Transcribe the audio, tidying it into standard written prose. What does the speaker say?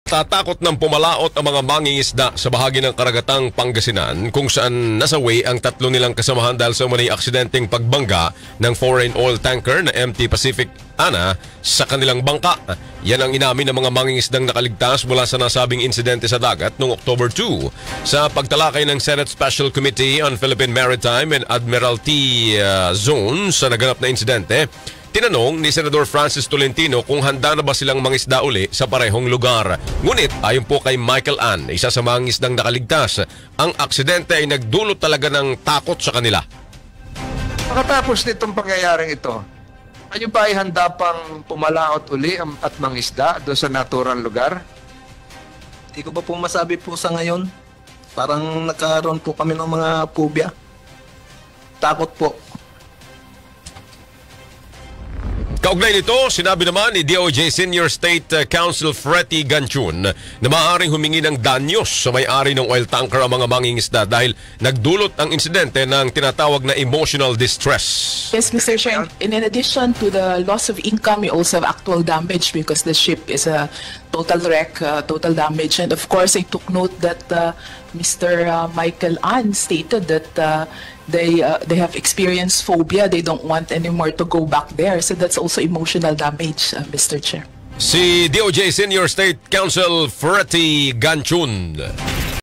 Tatakot ng pumalaot ang mga mangingisda sa bahagi ng karagatang Pangasinan kung saan nasawi ang tatlo nilang kasamahan dahil sa umanay aksidenteng pagbangga ng foreign oil tanker na MT Pacific Ana sa kanilang bangka. Yan ang inamin ng mga mangingisdang nakaligtas mula sa nasabing insidente sa dagat noong October 2 sa pagtalakay ng Senate Special Committee on Philippine Maritime and Admiralty Zone sa naganap na insidente. Tinanong ni Senador Francis Tolentino kung handa na ba silang mangisda uli sa parehong lugar. Ngunit ayon po kay Michael Ann, isa sa mangingisdang nakaligtas, ang aksidente ay nagdulot talaga ng takot sa kanila. Pagkatapos nitong pangyayaring ito, kayo ba ay handa pang pumalaot uli at mangisda doon sa naturang lugar? Hindi ko pa po masabi po sa ngayon. Parang nagkaroon po kami ng mga phobia. Takot po. Kaugnay nito, sinabi naman ni DOJ Senior State Counsel Freddy Ganchun na maaaring humingi ng danyos sa may-ari ng oil tanker ang mga mangingisda dahil nagdulot ang insidente ng tinatawag na emotional distress. Yes, Mr. Chair. In addition to the loss of income, we also have actual damage because the ship is a total wreck, total damage. And of course, I took note that Mr. Michael Ann stated that they have experienced phobia. They don't want anymore to go back there. So that's also emotional damage, Mr. Chair. Si DOJ Senior State Counsel Freddy Ganchun.